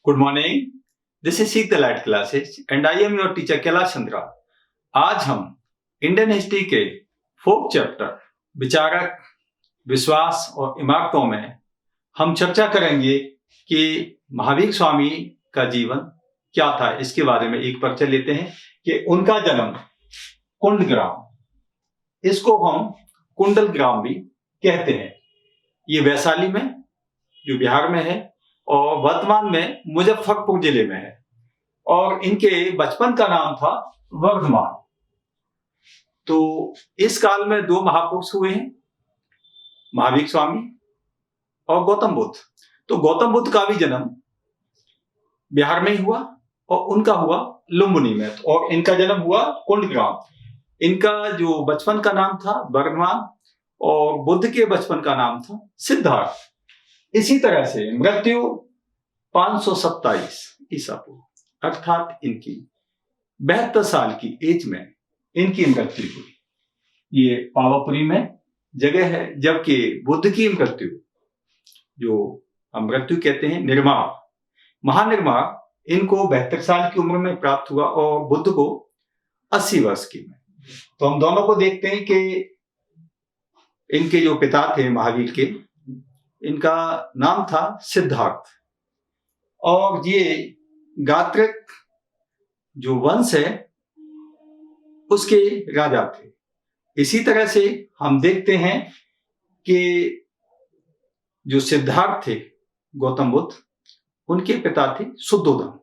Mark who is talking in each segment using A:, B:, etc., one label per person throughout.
A: Good morning. This is Seek the Light Classes and I am your teacher Kailash Chandra. आज हम Indian history के fourth chapter विचारक, विश्वास और इमारतों में हम चर्चा करेंगे कि महावीर स्वामी का जीवन क्या था। इसके बारे में एक परिचय लेते हैं कि उनका जन्म कुंडग्राम, इसको हम कुंडल ग्राम भी कहते हैं, ये वैशाली में जो बिहार में है और वर्तमान में मुजफ्फरपुर जिले में है। और इनके बचपन का नाम था वर्धमान। तो इस काल में दो महापुरुष हुए हैं, महावीर स्वामी और गौतम बुद्ध। तो गौतम बुद्ध का भी जन्म बिहार में ही हुआ और उनका हुआ लुम्बिनी में, और इनका जन्म हुआ कुंडग्राम। इनका जो बचपन का नाम था वर्धमान और बुद्ध के बचपन का नाम था सिद्धार्थ। इसी तरह से मृत्यु 527 ईसा पूर्व, अर्थात इनकी 72 साल की एज में इनकी मृत्यु हुई। ये पावापुरी में जगह है, जबकि बुद्ध की मृत्यु, जो हम मृत्यु कहते हैं, निर्माण, महानिर्माण, इनको 72 साल की उम्र में प्राप्त हुआ और बुद्ध को 80 वर्ष की में। तो हम दोनों को देखते हैं कि इनके जो पिता थे महावीर के, इनका नाम था सिद्धार्थ, और ये गात्रिक जो वंश है उसके राजा थे। इसी तरह से हम देखते हैं कि जो सिद्धार्थ थे गौतम बुद्ध, उनके पिता थे शुद्धोधन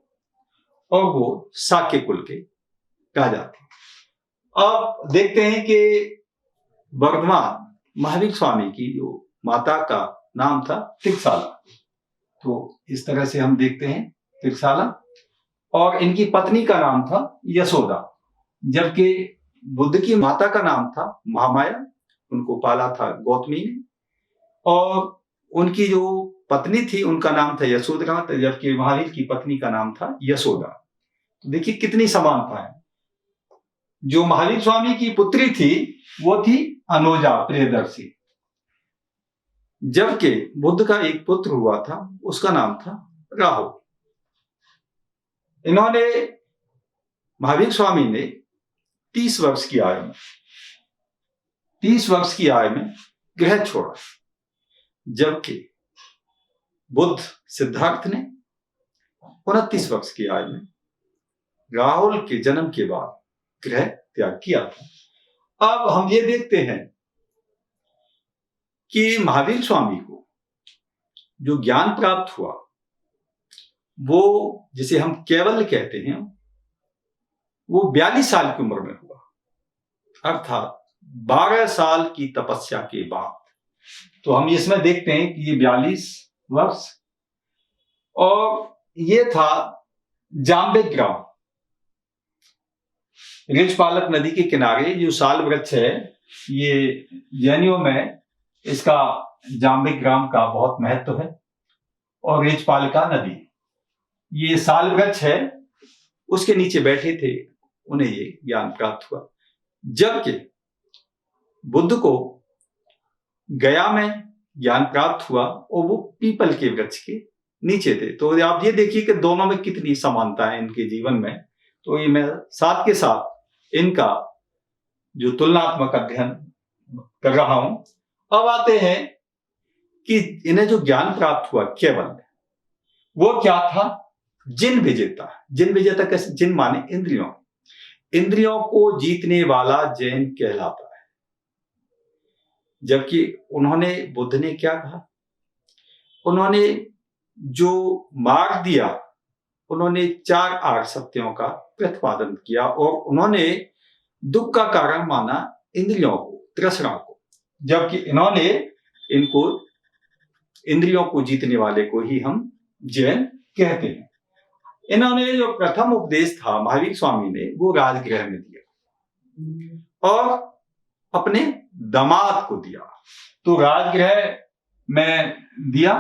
A: और वो शाक्य कुल के राजा थे। अब देखते हैं कि वर्धमान महावीर स्वामी की जो माता का नाम था त्रिकसाला। तो इस तरह से हम देखते हैं त्रिकसाला, और इनकी पत्नी का नाम था यशोदा, जबकि बुद्ध की माता का नाम था महामाया, उनको पाला था गौतमी ने, और उनकी जो पत्नी थी उनका नाम था यशोधरा, जबकि महावीर की पत्नी का नाम था यशोदा। तो देखिए कितनी समानता है। जो महावीर स्वामी की पुत्री थी वो थी अनोजा प्रियदर्शी, जबकि बुद्ध का एक पुत्र हुआ था, उसका नाम था राहुल। इन्होंने, महावीर स्वामी ने 30 वर्ष की आयु में गृह छोड़ा, जबकि बुद्ध सिद्धार्थ ने 29 वर्ष की आयु में राहुल के जन्म के बाद गृह त्याग किया था। अब हम ये देखते हैं कि महावीर स्वामी को जो ज्ञान प्राप्त हुआ वो, जिसे हम केवल कहते हैं, वो 42 साल की उम्र में हुआ, अर्थात 12 साल की तपस्या के बाद। तो हम इसमें देखते हैं कि ये 42 वर्ष, और ये था जाम्बिक ग्राम, ऋषपालक नदी के किनारे जो साल वृक्ष है, ये जैनियों में इसका जाम्बिक ग्राम का बहुत महत्व है। और ऋषपालिका नदी, ये साल वृक्ष है, उसके नीचे बैठे थे, उन्हें ये ज्ञान प्राप्त हुआ। जबकि बुद्ध को गया में ज्ञान प्राप्त हुआ और वो पीपल के वृक्ष के नीचे थे। तो आप ये देखिए कि दोनों में कितनी समानता है इनके जीवन में। तो ये मैं साथ के साथ इनका जो तुलनात्मक अध्ययन कर रहा हूं। अब आते हैं कि इन्हें जो ज्ञान प्राप्त हुआ केवल, वो क्या था? जिन विजेता। जिन विजेता कैसे? जिन माने इंद्रियों, इंद्रियों को जीतने वाला जैन कहलाता है। जबकि उन्होंने, बुद्ध ने क्या कहा? उन्होंने जो मार्ग दिया, उन्होंने 4 आर्य सत्यों का प्रतिपादन किया, और उन्होंने दुख का कारण माना इंद्रियों को, तृष्णा को। जबकि इन्होंने, इनको, इंद्रियों को जीतने वाले को ही हम जैन कहते हैं। इन्होंने जो प्रथम उपदेश था महावीर स्वामी ने, वो राजगृह में दिया और अपने दामाद को दिया। तो राजगृह में दिया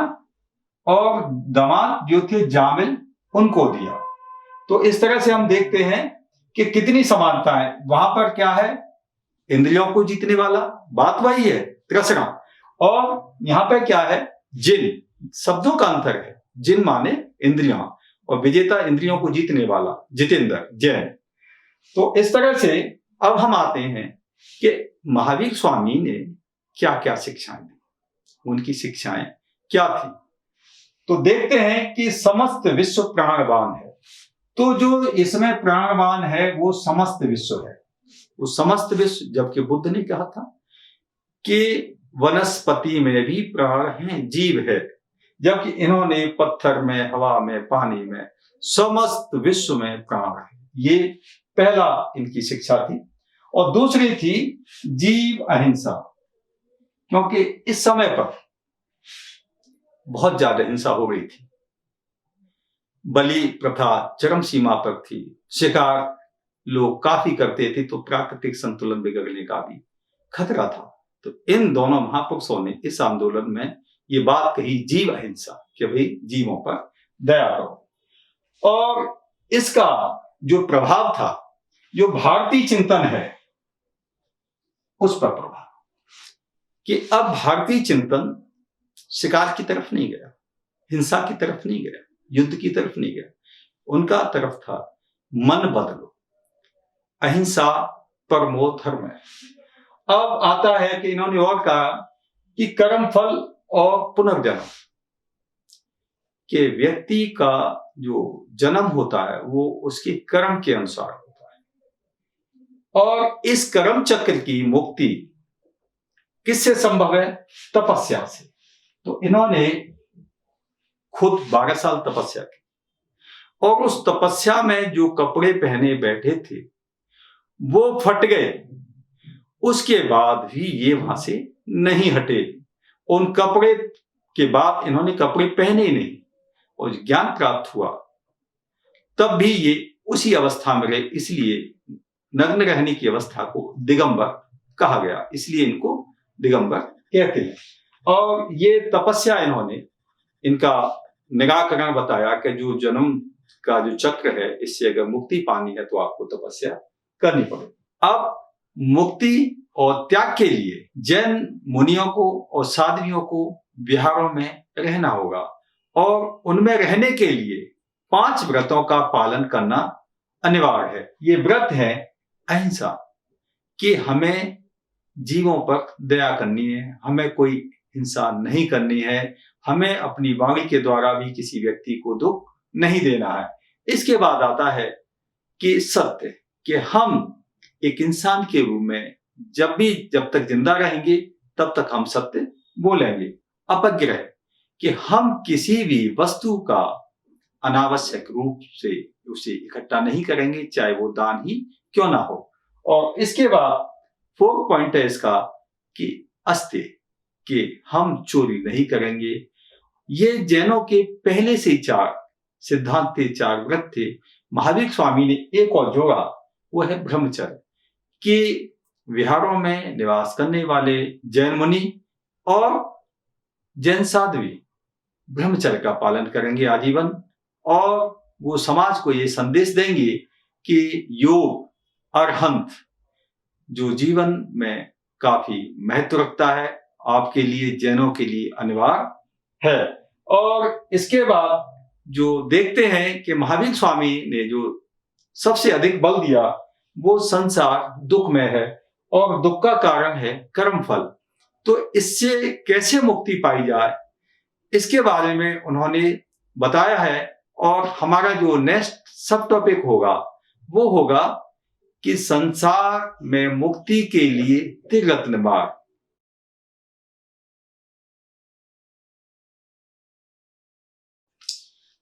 A: और दामाद जो थे जामिल, उनको दिया। तो इस तरह से हम देखते हैं कि कितनी समानता है। वहां पर क्या है? इंद्रियों को जीतने वाला, बात वही है, तृष्णा। और यहां पर क्या है? जिन, शब्दों का अंतर है। जिन माने इंद्रियां, और विजेता इंद्रियों को जीतने वाला जितेंद्र जैन। तो इस तरह से अब हम आते हैं कि महावीर स्वामी ने क्या क्या शिक्षाएं दी, उनकी शिक्षाएं क्या थी। तो देखते हैं कि समस्त विश्व प्राणवान है। तो जो इसमें प्राणवान है वो समस्त विश्व है, वो समस्त विश्व। जबकि बुद्ध ने कहा था कि वनस्पति में भी प्राण है, जीव है, जबकि इन्होंने पत्थर में, हवा में, पानी में, समस्त विश्व में प्राण है। ये पहला इनकी शिक्षा थी। और दूसरी थी जीव अहिंसा, क्योंकि इस समय पर बहुत ज्यादा हिंसा हो गई थी, बलि प्रथा चरम सीमा पर थी, शिकार लोग काफी करते थे, तो प्राकृतिक संतुलन बिगड़ने का भी खतरा था। तो इन दोनों महापुरुषों ने इस आंदोलन में ये बात कही, जीव अहिंसा, कि भाई जीवों पर दया करो। और इसका जो प्रभाव था, जो भारतीय चिंतन है उस पर प्रभाव, कि अब भारतीय चिंतन शिकार की तरफ नहीं गया, हिंसा की तरफ नहीं गया, युद्ध की तरफ नहीं गया। उनका तरफ था मन बदलो, अहिंसा परमो धर्म है। अब आता है कि इन्होंने और कहा कि कर्म फल और पुनर्जन्म, कि व्यक्ति का जो जन्म होता है वो उसके कर्म के अनुसार होता है, और इस कर्म चक्र की मुक्ति किससे संभव है? तपस्या से। तो इन्होंने खुद 12 साल तपस्या की, और उस तपस्या में जो कपड़े पहने बैठे थे वो फट गए, उसके बाद भी ये वहां से नहीं हटे। उन कपड़े के बाद इन्होंने कपड़े पहने ही नहीं, और ज्ञान प्राप्त हुआ तब भी ये उसी अवस्था में रहे। इसलिए नग्न रहने की अवस्था को दिगंबर कहा गया, इसलिए इनको दिगंबर कहते हैं। और ये तपस्या इन्होंने, इनका निराकरण बताया कि जो जन्म का जो चक्र है, इससे अगर मुक्ति पानी है तो आपको तपस्या करनी पड़ेगी। अब मुक्ति और त्याग के लिए जैन मुनियों को और साध्वियों को विहारों में रहना होगा, और उनमें रहने के लिए 5 व्रतों का पालन करना अनिवार्य है। ये व्रत है अहिंसा, कि हमें जीवों पर दया करनी है, हमें कोई हिंसा नहीं करनी है, हमें अपनी वाणी के द्वारा भी किसी व्यक्ति को दुख नहीं देना है। इसके बाद आता है कि सत्य, कि हम एक इंसान के रूप में जब तक जिंदा रहेंगे तब तक हम सत्य बोलेंगे। अपग्रह, कि हम किसी भी वस्तु का अनावश्यक रूप से उसे इकट्ठा नहीं करेंगे, चाहे वो दान ही क्यों ना हो। और इसके बाद 4 पॉइंट है इसका कि अस्त्य, कि हम चोरी नहीं करेंगे। ये जैनों के पहले से 4 सिद्धांत थे, 4 व्रत थे। महावीर स्वामी ने एक और जोड़ा, वो है ब्रह्मचर्य, कि विहारों में निवास करने वाले जैन मुनि और जैन साध्वी ब्रह्मचर्य का पालन करेंगे आजीवन, और वो समाज को ये संदेश देंगे कि योग अरहंत जो जीवन में काफी महत्व रखता है, आपके लिए, जैनों के लिए अनिवार्य है। और इसके बाद जो देखते हैं कि महावीर स्वामी ने जो सबसे अधिक बल दिया वो संसार दुखमय है, और दुख का कारण है कर्मफल। तो इससे कैसे मुक्ति पाई जाए, इसके बारे में उन्होंने बताया है। और हमारा जो नेक्स्ट सब टॉपिक होगा वो होगा कि संसार में मुक्ति के लिए त्रिरत्न मार्ग।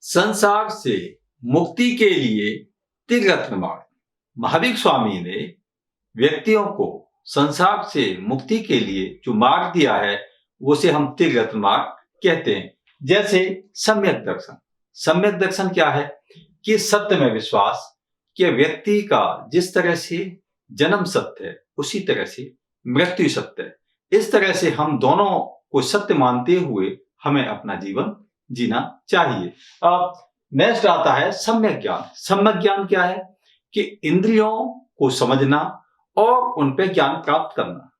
A: संसार से मुक्ति के लिए त्रिरत्न मार्ग। महावीर स्वामी ने व्यक्तियों को संसार से मुक्ति के लिए जो मार्ग दिया है उसे हम त्रिरत्न मार्ग कहते हैं। जैसे सम्यक दर्शन। सम्यक दर्शन क्या है? कि सत्य में विश्वास, कि व्यक्ति का जिस तरह से जन्म सत्य है उसी तरह से मृत्यु सत्य है। इस तरह से हम दोनों को सत्य मानते हुए हमें अपना जीवन जीना चाहिए। अब नेक्स्ट आता है सम्यक ज्ञान। सम्यक ज्ञान क्या है? कि इंद्रियों को समझना और उन पे ज्ञान प्राप्त करना।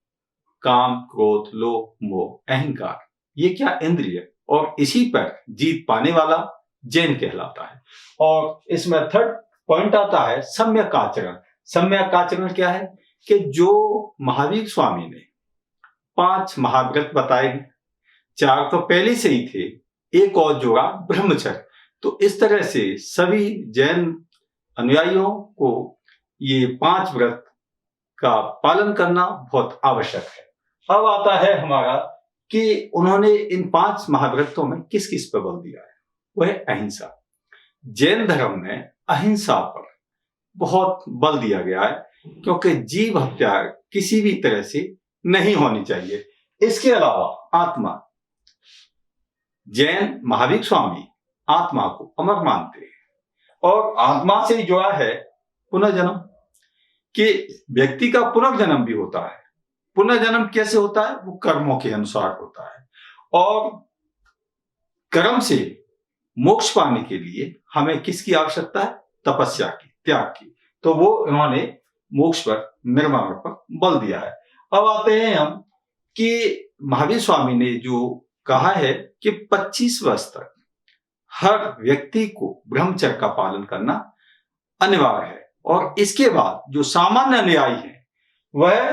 A: काम, क्रोध, लोभ, मोह, अहंकार, ये क्या इंद्रिय, और इसी पर जीत पाने वाला जैन कहलाता है। और इसमें थर्ड पॉइंट आता है सम्यक आचरण। सम्यक आचरण क्या है कि जो महावीर स्वामी ने 5 महाव्रत बताए हैं, 4 तो पहले से ही थे, एक और जोड़ा ब्रह्मचर्य। तो इस तरह से सभी जैन अनुयायियों को ये 5 व्रत का पालन करना बहुत आवश्यक है। अब आता है हमारा कि उन्होंने इन 5 महाव्रतों में किस किस पर बल दिया है। वह है अहिंसा। जैन धर्म में अहिंसा पर बहुत बल दिया गया है, क्योंकि जीव हत्या किसी भी तरह से नहीं होनी चाहिए। इसके अलावा आत्मा, जैन महावीर स्वामी आत्मा को अमर मानते हैं और आत्मा से जुड़ा है पुनर्जन्म, कि व्यक्ति का पुनर्जन्म भी होता है। पुनर्जन्म कैसे होता है? वो कर्मों के अनुसार होता है, और कर्म से मोक्ष पाने के लिए हमें किसकी आवश्यकता है? तपस्या की, त्याग की। तो वो इन्होंने मोक्ष पर, निर्वाण पर बल दिया है। अब आते हैं हम कि महावीर स्वामी ने जो कहा है कि 25 वर्ष तक हर व्यक्ति को ब्रह्मचर्य का पालन करना अनिवार्य है, और इसके बाद जो सामान्य अनुयायी हैं वह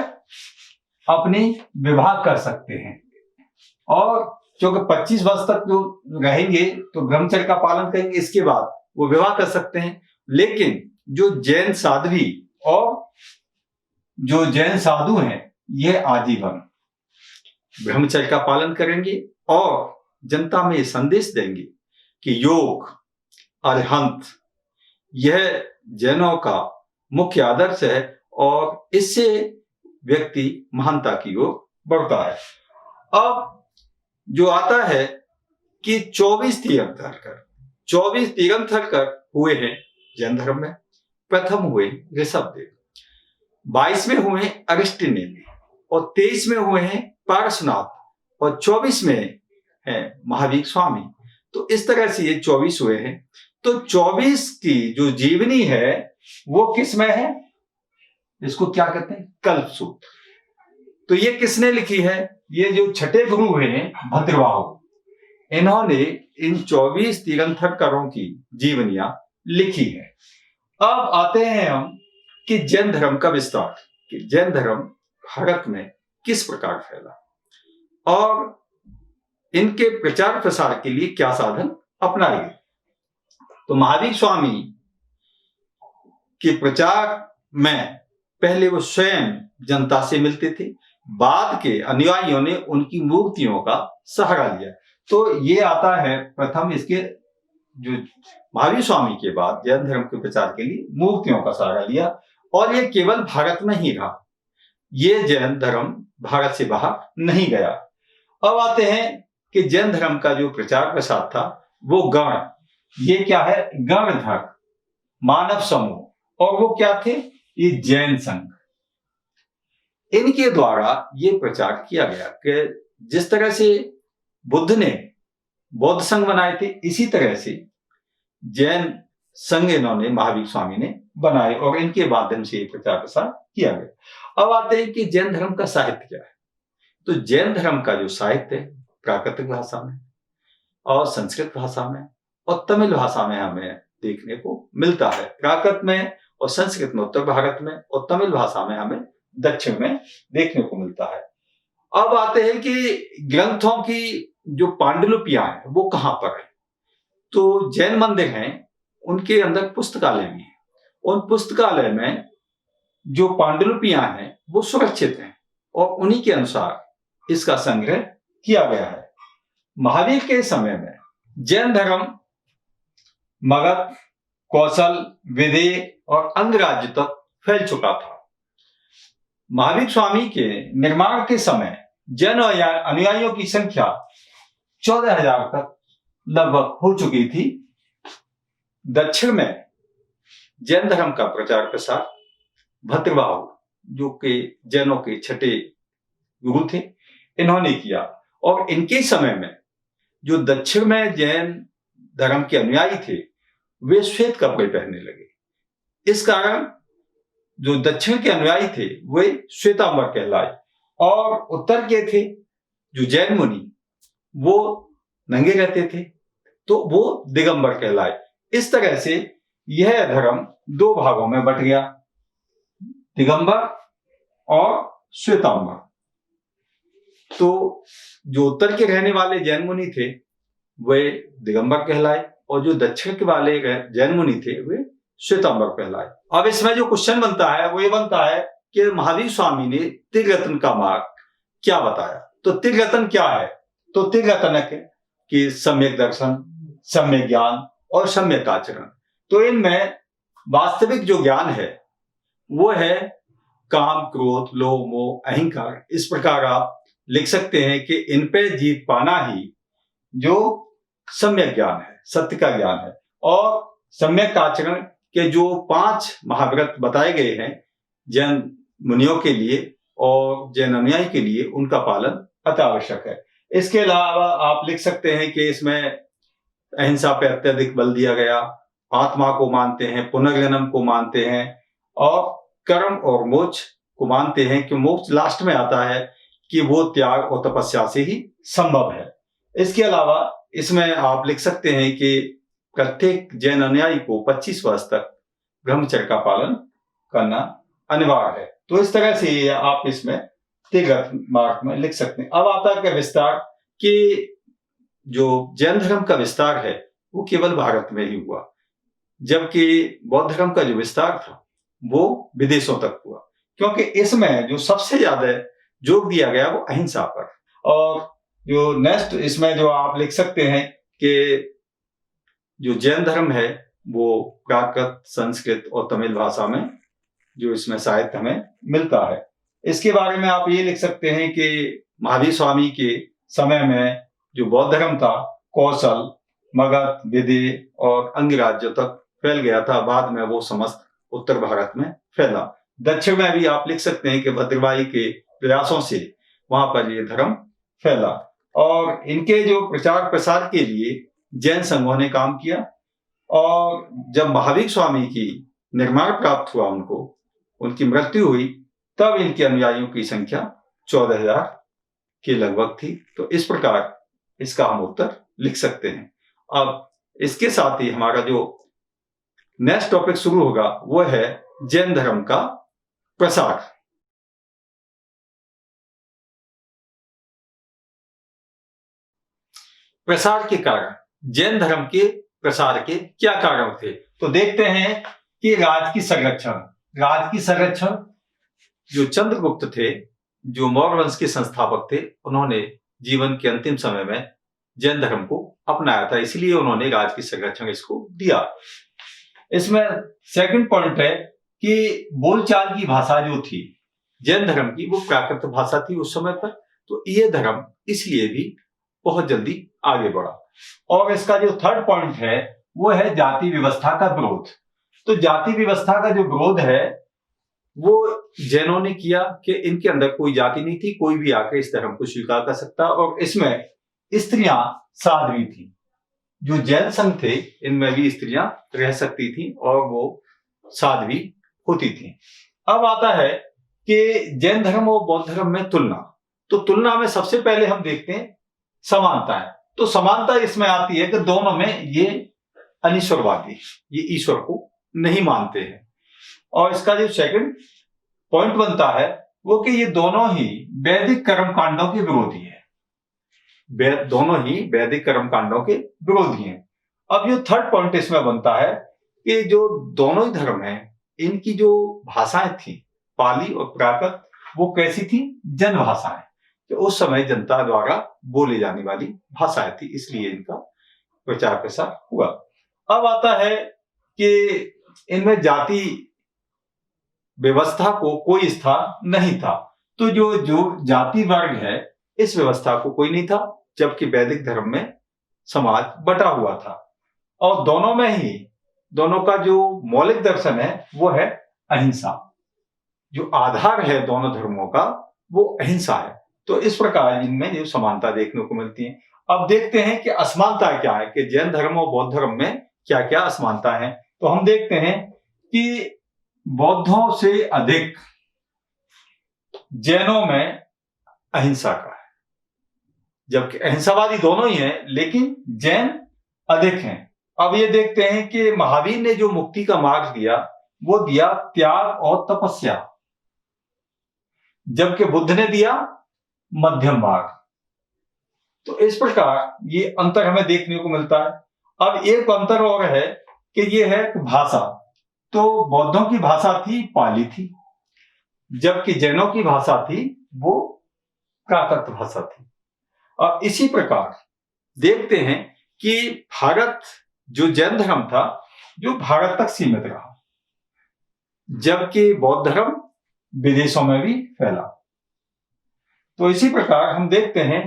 A: अपनी विवाह कर सकते हैं। और क्योंकि 25 वर्ष तक जो रहेंगे तो ब्रह्मचर्य का पालन करेंगे, इसके बाद वो विवाह कर सकते हैं। लेकिन जो जैन साध्वी और जो जैन साधु हैं, ये आजीवन ब्रह्मचर्य का पालन करेंगे और जनता में संदेश देंगे कि योग, अरिहंत, यह जैनों का मुख्य आदर्श है, और इससे व्यक्ति महानता की ओर बढ़ता है। अब जो आता है कि 24 तीर्थंकर हुए हैं जैन धर्म में। प्रथम हुए ऋषभदेव, 22 में हुए अगस्त्यनेमी, और 23 में हुए हैं पारसनाथ, और 24 में है महावीर स्वामी। तो इस तरह से ये 24 हुए हैं। तो 24 की जो जीवनी है वो किस में है? इसको क्या कहते हैं? कल्पसूत्र। तो ये किसने लिखी है? ये जो छठे गुरु हुए हैं भद्रबाहु, इन्होंने इन 24 तीर्थंकरों की जीवनियां लिखी है। अब आते हैं हम कि जैन धर्म का विस्तार, कि जैन धर्म भारत में किस प्रकार फैला और इनके प्रचार प्रसार के लिए क्या साधन अपनाए गए। तो महावीर स्वामी के प्रचार में पहले वो स्वयं जनता से मिलते थे, बाद के अनुयायियों ने उनकी मूर्तियों का सहारा लिया। तो ये आता है प्रथम, इसके जो महावीर स्वामी के बाद जैन धर्म के प्रचार के लिए मूर्तियों का सहारा लिया, और ये केवल भारत में ही रहा। ये जैन धर्म भारत से बाहर नहीं गया। अब आते हैं कि जैन धर्म का जो प्रचार प्रसार था वो गण, ये क्या है? गण धर्म, मानव समूह, और वो क्या थे? ये जैन संघ। इनके द्वारा ये प्रचार किया गया कि जिस तरह से बुद्ध ने बौद्ध संघ बनाए थे, इसी तरह से जैन संघ इन्होंने महावीर स्वामी ने बनाए, और इनके माध्यम से प्रचार प्रसार किया गया। अब आते हैं कि जैन धर्म का साहित्य क्या है। तो जैन धर्म का जो साहित्य है प्राकृतिक भाषा में और संस्कृत भाषा में और तमिल भाषा में हमें देखने को मिलता है। प्राकृत में और संस्कृत में उत्तर भारत में, और तमिल भाषा में हमें दक्षिण में देखने को मिलता है। अब आते हैं कि ग्रंथों की जो पांडुलिपियां हैं वो कहां पर है। तो जैन मंदिर हैं, उनके अंदर पुस्तकालय भी है। उन पुस्तकालय में जो पांडुलिपियां हैं वो सुरक्षित हैं, और उन्हीं के अनुसार इसका संग्रह किया गया है। महावीर के समय में जैन धर्म मगध, कौशल, विदेह और अंग राज्य तक फैल चुका था। महावीर स्वामी के निर्माण के समय जैन अनुयायियों की संख्या 14,000 तक लगभग हो चुकी थी। दक्षिण में जैन धर्म का प्रचार प्रसार भद्रबाहु, जो कि जैनों के छठे गुरु थे, इन्होंने किया। और इनके समय में जो दक्षिण में जैन धर्म के अनुयायी थे वे श्वेत कपड़े पहनने लगे। इस कारण जो दक्षिण के अनुयायी थे वे श्वेतांबर कहलाए, और उत्तर के थे जो जैन मुनि वो नंगे रहते थे। तो वो दिगंबर कहलाए। इस तरह से यह धर्म दो भागों में बट गया, दिगंबर और श्वेतांबर। तो जो उत्तर के रहने वाले जैन मुनि थे वे दिगंबर कहलाए और जो दक्षिण के वाले जैन मुनि थे वे श्वेतांबर कहलाए। अब इसमें जो क्वेश्चन बनता है वो ये बनता है कि महावीर स्वामी ने त्रिरत्न का मार्ग क्या बताया। तो त्रिरत्न क्या है? तो त्रिरत्न है कि सम्यक दर्शन, सम्यक ज्ञान और सम्यक आचरण। तो इनमें वास्तविक जो ज्ञान है वो है काम, क्रोध, लोभ, मोह, अहंकार। इस प्रकार आप लिख सकते हैं कि इन पे जीत पाना ही जो सम्यक ज्ञान है, सत्य का ज्ञान है। और सम्यक आचरण के जो 5 महाव्रत बताए गए हैं जैन मुनियों के लिए और जैन अनुयायी के लिए, उनका पालन अति आवश्यक है। इसके अलावा आप लिख सकते हैं कि इसमें अहिंसा पे अत्यधिक बल दिया गया, आत्मा को मानते हैं, पुनर्जन्म को मानते हैं और कर्म और मोक्ष को मानते हैं कि मोक्ष लास्ट में आता है कि वो त्याग और तपस्या से ही संभव है। इसके अलावा इसमें आप लिख सकते हैं कि प्रत्येक जैन अनुयायी को 25 वर्ष तक ब्रह्मचर्य का पालन करना अनिवार्य है। तो इस तरह से आप इसमें त्रिरत्न मार्ग में लिख सकते हैं। अब आता है विस्तार कि जो जैन धर्म का विस्तार है वो केवल भारत में ही हुआ, जबकि बौद्ध धर्म का जो विस्तार था वो विदेशों तक हुआ, क्योंकि इसमें जो सबसे ज्यादा जोर दिया गया वो अहिंसा पर। और जो नेक्स्ट इसमें जो आप लिख सकते हैं कि जो जैन धर्म है वो प्राकृत, संस्कृत और तमिल भाषा में जो इसमें साहित्य हमें मिलता है। इसके बारे में आप ये लिख सकते हैं कि महावीर स्वामी के समय में जो बौद्ध धर्म था कौशल, मगध, विदेह और अन्य राज्यों तक फैल गया था। बाद में वो समस्त उत्तर भारत में फैला। दक्षिण में भी आप लिख सकते हैं कि भद्रवाही के प्रयासों से वहां पर ये धर्म फैला और इनके जो प्रचार प्रसार के लिए जैन संघों ने काम किया। और जब महावीर स्वामी की निर्माण प्राप्त हुआ, उनकी मृत्यु हुई, तब इनके अनुयायियों की संख्या 14,000 के लगभग थी। तो इस प्रकार इसका हम उत्तर लिख सकते हैं। अब इसके साथ ही हमारा जो नेक्स्ट टॉपिक शुरू होगा वो है जैन धर्म का प्रसार। प्रसार के कारण, जैन धर्म के प्रसार के क्या कारण थे? तो देखते हैं कि राज की संरक्षण जो चंद्रगुप्त थे, जो मौर्य वंश के संस्थापक थे, उन्होंने जीवन के अंतिम समय में जैन धर्म को अपनाया था, इसलिए उन्होंने राज की संरक्षण इसको दिया। इसमें सेकंड पॉइंट है कि बोलचाल की भाषा जो थी जैन धर्म की वो प्राकृत भाषा थी उस समय पर, तो ये धर्म इसलिए भी बहुत जल्दी आगे बढ़ा। और इसका जो थर्ड पॉइंट है वो है जाति व्यवस्था का विरोध। तो जाति व्यवस्था का जो विरोध है वो जैनों ने किया कि इनके अंदर कोई जाति नहीं थी, कोई भी आकर इस धर्म को स्वीकार कर सकता। और इसमें स्त्रियां साध्वी थी, जो जैन संघ थे इनमें भी स्त्रियां रह सकती थी और वो साध्वी होती थी। अब आता है कि जैन धर्म और बौद्ध धर्म में तुलना। तो तुलना में सबसे पहले हम देखते हैं समानता है। तो समानता इसमें आती है कि दोनों में ये अनिश्वरवादी, ये ईश्वर को नहीं मानते हैं। और इसका जो सेकंड पॉइंट बनता है वो कि ये दोनों ही वैदिक कर्म कांडों के विरोधी है, दोनों ही वैदिक कर्म कांडों के विरोधी हैं। अब जो थर्ड पॉइंट इसमें बनता है कि जो दोनों ही धर्म हैं इनकी जो भाषाएं थी पाली और प्राकृत, वो कैसी थी? जन भाषाएं, तो उस समय जनता द्वारा बोली जाने वाली भाषाएं थी, इसलिए इनका प्रचार प्रसार हुआ। अब आता है कि इनमें जाति व्यवस्था को कोई स्थान नहीं था। तो जो जाति वर्ग है इस व्यवस्था को कोई नहीं था, जबकि वैदिक धर्म में समाज बटा हुआ था। और दोनों का जो मौलिक दर्शन है वो है अहिंसा। जो आधार है दोनों धर्मों का वो अहिंसा है। तो इस प्रकार इनमें जो समानता देखने को मिलती है। अब देखते हैं कि असमानता क्या है, कि जैन धर्म और बौद्ध धर्म में क्या क्या असमानता है। तो हम देखते हैं कि बौद्धों से अधिक जैनों में अहिंसा का है, जबकि अहिंसावादी दोनों ही हैं, लेकिन जैन अधिक हैं। अब ये देखते हैं कि महावीर ने जो मुक्ति का मार्ग दिया वो दिया त्याग और तपस्या, जबकि बुद्ध ने दिया मध्यम मार्ग। तो इस प्रकार ये अंतर हमें देखने को मिलता है। अब एक अंतर और है कि ये है भाषा। तो बौद्धों की भाषा थी पाली थी, जबकि जैनों की भाषा थी वो प्राकृत भाषा थी। अब इसी प्रकार देखते हैं कि भारत जो जैन धर्म था जो भारत तक सीमित रहा, जबकि बौद्ध धर्म विदेशों में भी फैला। तो इसी प्रकार हम देखते हैं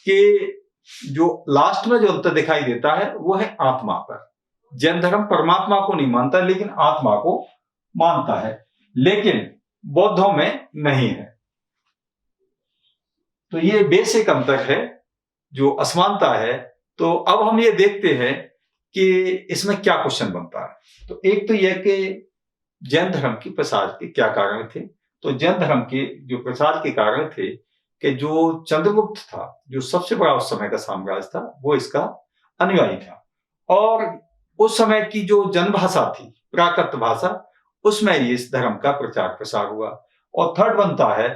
A: कि जो लास्ट में जो अंतर दिखाई देता है वो है आत्मा पर। जैन धर्म परमात्मा को नहीं मानता लेकिन आत्मा को मानता है, लेकिन बौद्धों में नहीं है। तो ये बेसिक अंतर है जो असमानता है। तो अब हम ये देखते हैं कि इसमें क्या क्वेश्चन बनता है। तो एक तो यह कि जैन धर्म की प्रसार के क्या कारण थे। तो जैन धर्म के जो प्रसार के कारण थे कि जो चंद्रगुप्त था, जो सबसे बड़ा उस समय का साम्राज्य था, वो इसका अनुयायी था, और उस समय की जो जनभाषा थी प्राकृत भाषा, उसमें ही इस धर्म का प्रचार प्रसार हुआ। और थर्ड बनता है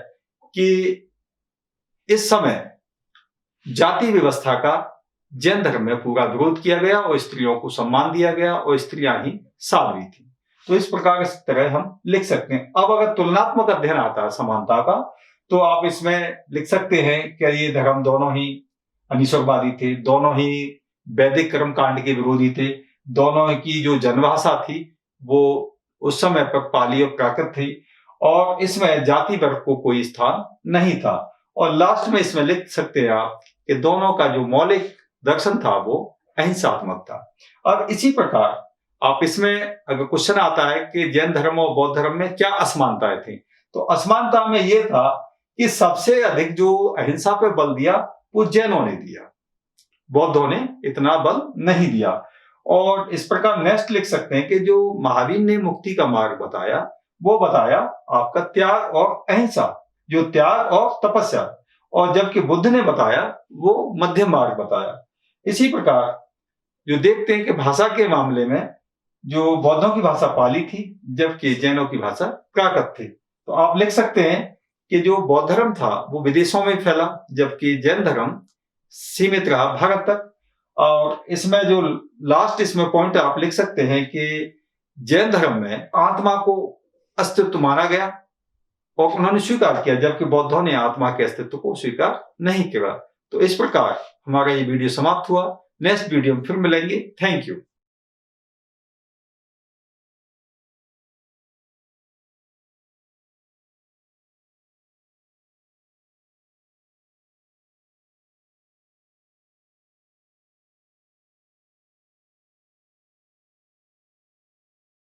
A: कि इस समय जाति व्यवस्था का जैन धर्म में पूरा विरोध किया गया और स्त्रियों को सम्मान दिया गया और स्त्रियां ही साध्वी थी। तो इस प्रकार इस तरह हम लिख सकते हैं। अब अगर तुलनात्मक अध्ययन आता है समानता का, तो आप इसमें लिख सकते हैं कि ये धर्म दोनों ही अनिश्वरवादी थे, दोनों ही वैदिक कर्म कांड के विरोधी थे, दोनों की जो जनभाषा थी वो उस समय पर पाली और प्राकृत थी, और इसमें जाति वर्ग को कोई स्थान नहीं था। और लास्ट में इसमें लिख सकते हैं आप कि दोनों का जो मौलिक दर्शन था वो अहिंसात्मक था। अब इसी प्रकार आप इसमें अगर क्वेश्चन आता है कि जैन धर्म और बौद्ध धर्म में क्या असमानताएं थी, तो असमानता में यह था कि सबसे अधिक जो अहिंसा पे बल दिया वो जैनों ने दिया, बौद्धों ने इतना बल नहीं दिया। और इस प्रकार नेक्स्ट लिख सकते हैं कि जो महावीर ने मुक्ति का मार्ग बताया वो बताया आपका त्याग और अहिंसा, जो त्याग और तपस्या, और जबकि बुद्ध ने बताया वो मध्य मार्ग बताया। इसी प्रकार जो देखते हैं कि भाषा के मामले में जो बौद्धों की भाषा पाली थी जबकि जैनों की भाषा प्राकृत थी। तो आप लिख सकते हैं कि जो बौद्ध धर्म था वो विदेशों में फैला, जबकि जैन धर्म सीमित रहा भारत तक। और इसमें जो लास्ट इसमें पॉइंट आप लिख सकते हैं कि जैन धर्म में आत्मा को अस्तित्व माना गया और उन्होंने स्वीकार किया, जबकि बौद्धों ने आत्मा के अस्तित्व को स्वीकार नहीं किया। तो इस प्रकार हमारा ये वीडियो समाप्त हुआ। नेक्स्ट वीडियो में फिर मिलेंगे। Thank you.